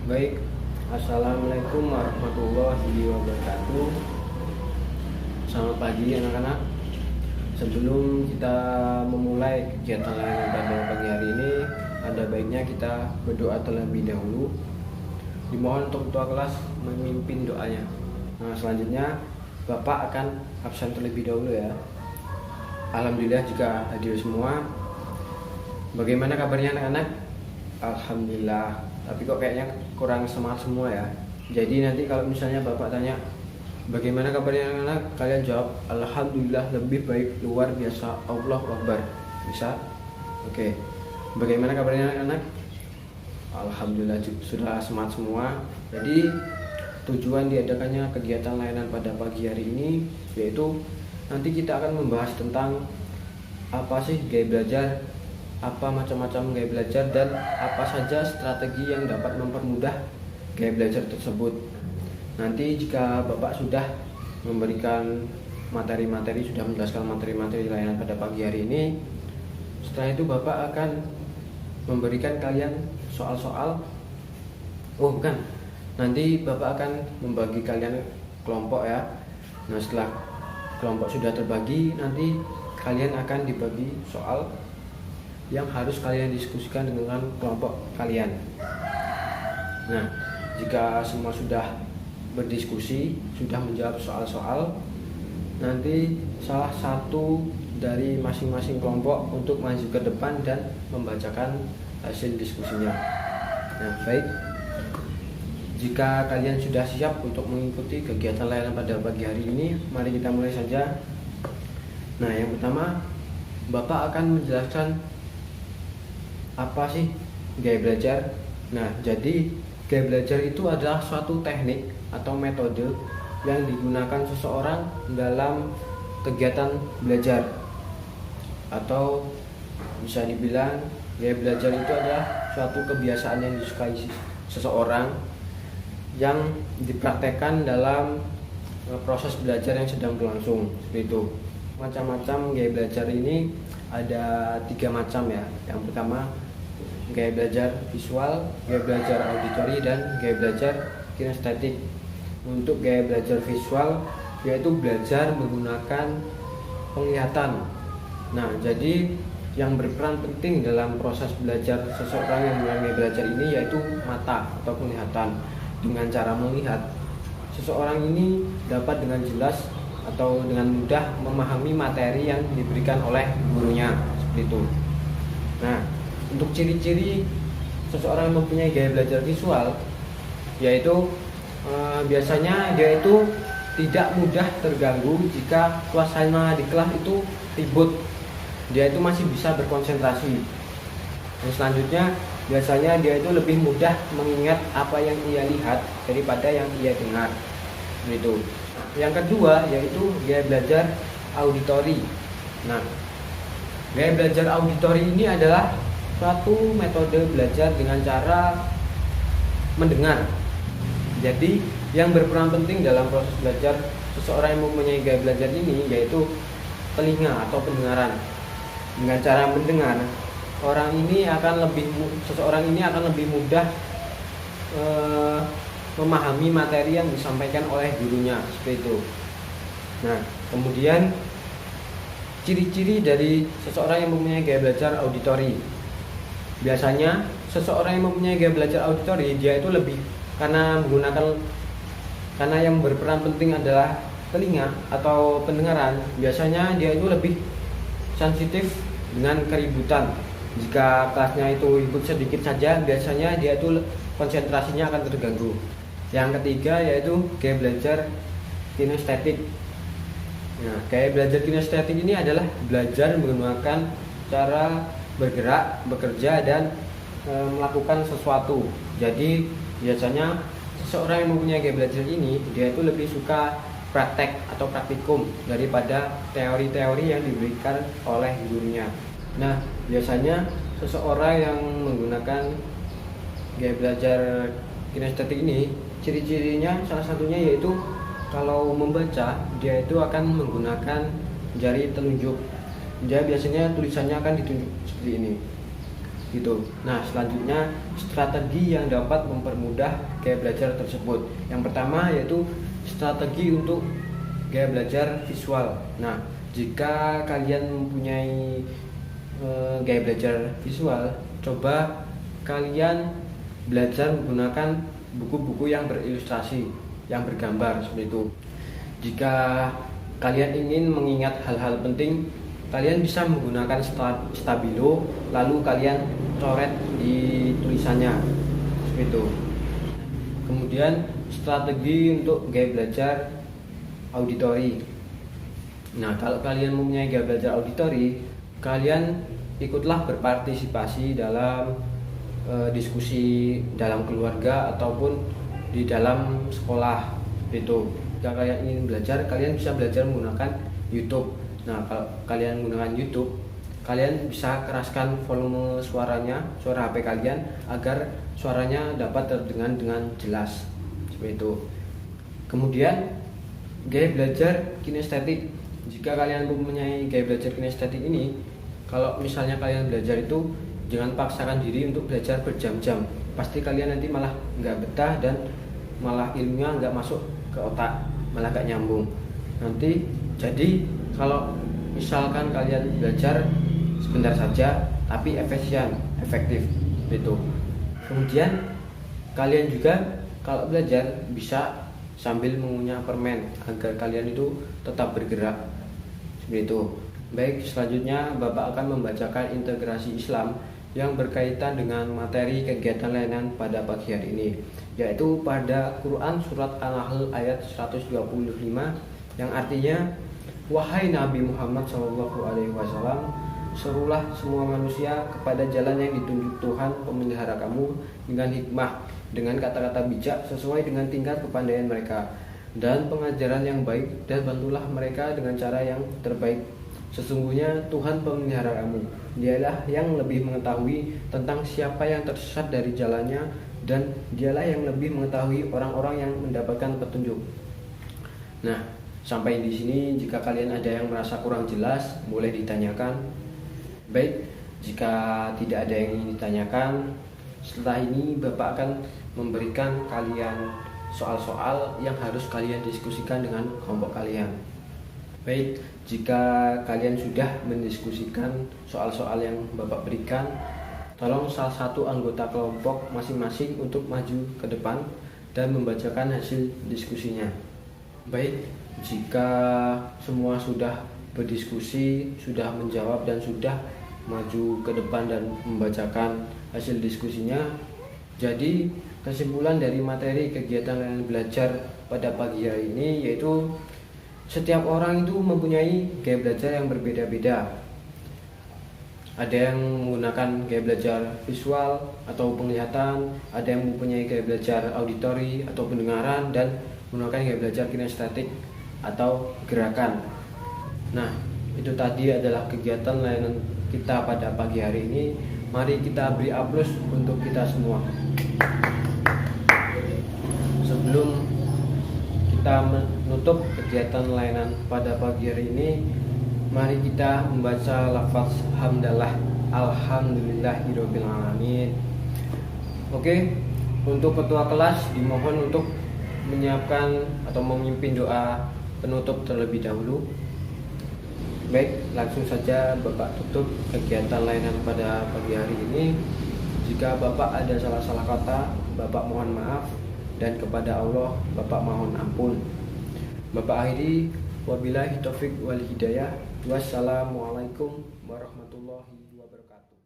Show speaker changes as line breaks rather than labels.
Baik, Assalamualaikum warahmatullahi wabarakatuh. Selamat pagi anak-anak. Sebelum kita memulai kegiatan layanan pada pagi hari ini, ada baiknya kita berdoa terlebih dahulu. Dimohon untuk ketua kelas memimpin doanya. Nah, selanjutnya Bapak akan absen terlebih dahulu ya. Alhamdulillah jika hadir semua. Bagaimana kabarnya anak-anak? Alhamdulillah. Tapi kok kayaknya kurang semangat semua ya. Jadi nanti kalau misalnya Bapak tanya bagaimana kabarnya anak-anak, kalian jawab Alhamdulillah lebih baik, luar biasa, Allahu Akbar. Bisa? Oke. Bagaimana kabarnya anak-anak? Alhamdulillah sudah semangat semua. Jadi tujuan diadakannya kegiatan layanan pada pagi hari ini yaitu nanti kita akan membahas tentang apa sih gaya belajar, apa macam-macam gaya belajar, dan apa saja strategi yang dapat mempermudah gaya belajar tersebut. Nanti jika Bapak sudah memberikan materi-materi, sudah menjelaskan materi-materi layanan pada pagi hari ini, setelah itu Bapak akan memberikan kalian soal-soal. Nanti Bapak akan membagi kalian kelompok ya. Nah, setelah kelompok sudah terbagi, nanti kalian akan dibagi soal yang harus kalian diskusikan dengan kelompok kalian. Nah, jika semua sudah berdiskusi, sudah menjawab soal-soal, nanti salah satu dari masing-masing kelompok untuk maju ke depan dan membacakan hasil diskusinya. Nah, baik. Jika kalian sudah siap untuk mengikuti kegiatan layanan pada pagi hari ini, mari kita mulai saja. Nah, yang pertama, Bapak akan menjelaskan apa sih gaya belajar. Nah, jadi gaya belajar itu adalah suatu teknik atau metode yang digunakan seseorang dalam kegiatan belajar, atau bisa dibilang gaya belajar itu adalah suatu kebiasaan yang disukai seseorang yang dipraktekkan dalam proses belajar yang sedang berlangsung. Seperti itu. Macam-macam gaya belajar ini ada 3 macam ya. Yang pertama gaya belajar visual, gaya belajar auditori, dan gaya belajar kinestetik. Untuk gaya belajar visual yaitu belajar menggunakan penglihatan. Nah, jadi yang berperan penting dalam proses belajar seseorang yang menggunakan gaya belajar ini yaitu mata atau penglihatan. Dengan cara melihat, seseorang ini dapat dengan jelas atau dengan mudah memahami materi yang diberikan oleh gurunya. Seperti itu. Nah, untuk ciri-ciri seseorang yang mempunyai gaya belajar visual yaitu biasanya dia itu tidak mudah terganggu jika suasana di kelas itu ribut. Dia itu masih bisa berkonsentrasi. Dan selanjutnya biasanya dia itu lebih mudah mengingat apa yang ia lihat daripada yang ia dengar. Begitu. Yang kedua yaitu gaya belajar auditori. Nah, gaya belajar auditori ini adalah suatu metode belajar dengan cara mendengar. Jadi yang berperan penting dalam proses belajar seseorang yang mempunyai gaya belajar ini yaitu telinga atau pendengaran. Dengan cara mendengar, seseorang ini akan lebih mudah memahami materi yang disampaikan oleh gurunya. Seperti itu. Nah, kemudian ciri-ciri dari seseorang yang mempunyai gaya belajar auditori. Biasanya seseorang yang mempunyai gaya belajar auditori dia itu lebih karena yang berperan penting adalah telinga atau pendengaran. Biasanya dia itu lebih sensitif dengan keributan. Jika kelasnya itu ribut sedikit saja, biasanya dia itu konsentrasinya akan terganggu. Yang ketiga yaitu gaya belajar kinestetik. Nah, gaya belajar kinestetik ini adalah belajar menggunakan cara bergerak, bekerja, dan melakukan sesuatu. Jadi biasanya seseorang yang mempunyai gaya belajar ini dia itu lebih suka praktek atau praktikum daripada teori-teori yang diberikan oleh gurunya. Nah, biasanya seseorang yang menggunakan gaya belajar kinestetik ini ciri-cirinya salah satunya yaitu kalau membaca dia itu akan menggunakan jari telunjuk. Dia biasanya tulisannya akan ditunjuk seperti ini. gitu. Nah, selanjutnya strategi yang dapat mempermudah gaya belajar tersebut. Yang pertama yaitu strategi untuk gaya belajar visual. Nah, jika kalian mempunyai gaya belajar visual, coba kalian belajar menggunakan buku-buku yang berilustrasi, yang bergambar seperti itu. Jika kalian ingin mengingat hal-hal penting, kalian bisa menggunakan stabilo, lalu kalian coret di tulisannya seperti itu. Kemudian strategi untuk gaya belajar auditori. Nah, kalau kalian mempunyai gaya belajar auditori, kalian ikutlah berpartisipasi dalam diskusi dalam keluarga ataupun di dalam sekolah itu. Jika kalian ingin belajar, kalian bisa belajar menggunakan YouTube. Nah, kalau kalian menggunakan YouTube, kalian bisa keraskan volume suara HP kalian agar suaranya dapat terdengar dengan jelas seperti itu. Kemudian gaya belajar kinestetik. Jika kalian mempunyai gaya belajar kinestetik ini, kalau misalnya kalian belajar itu jangan paksakan diri untuk belajar berjam-jam. Pasti kalian nanti malah nggak betah dan malah ilmunya nggak masuk ke otak, malah nggak nyambung. Nanti jadi kalau misalkan kalian belajar sebentar saja tapi efektif gitu. Kemudian kalian juga kalau belajar bisa sambil mengunyah permen agar kalian itu tetap bergerak seperti itu. Baik, selanjutnya Bapak akan membacakan integrasi Islam yang berkaitan dengan materi kegiatan layanan pada pagi hari ini, yaitu pada Quran surat An-Nahl ayat 125 yang artinya, wahai Nabi Muhammad SAW, serulah semua manusia kepada jalan yang ditunjuk Tuhan pemelihara kamu dengan hikmah, dengan kata-kata bijak sesuai dengan tingkat kepandaian mereka, dan pengajaran yang baik, dan bantulah mereka dengan cara yang terbaik. Sesungguhnya Tuhan pemelihara kamu, dialah yang lebih mengetahui tentang siapa yang tersesat dari jalannya, dan dialah yang lebih mengetahui orang-orang yang mendapatkan petunjuk. Nah, sampai di sini jika kalian ada yang merasa kurang jelas, boleh ditanyakan. Baik, jika tidak ada yang ingin ditanyakan, setelah ini Bapak akan memberikan kalian soal-soal yang harus kalian diskusikan dengan kelompok kalian. Baik, jika kalian sudah mendiskusikan soal-soal yang Bapak berikan, tolong salah satu anggota kelompok masing-masing untuk maju ke depan dan membacakan hasil diskusinya. Baik, jika semua sudah berdiskusi, sudah menjawab dan sudah maju ke depan dan membacakan hasil diskusinya, jadi kesimpulan dari materi kegiatan layanan belajar pada pagi hari ini yaitu setiap orang itu mempunyai gaya belajar yang berbeda-beda. Ada yang menggunakan gaya belajar visual atau penglihatan, ada yang mempunyai gaya belajar auditori atau pendengaran, dan menggunakan gaya belajar kinestetik atau gerakan. Nah, itu tadi adalah kegiatan layanan kita pada pagi hari ini. Mari kita beri aplaus untuk kita semua. Sebelum kita menutup kegiatan layanan pada pagi hari ini, mari kita membaca lafaz hamdalah, alhamdulillahirabbil alamin. Oke, untuk ketua kelas dimohon untuk menyiapkan atau memimpin doa penutup terlebih dahulu. Baik, langsung saja Bapak tutup kegiatan layanan pada pagi hari ini. Jika Bapak ada salah-salah kata, Bapak mohon maaf, dan kepada Allah Bapak mohon ampun. Bapak akhiri, wabillahi taufik wal hidayah. Wassalamualaikum warahmatullahi wabarakatuh.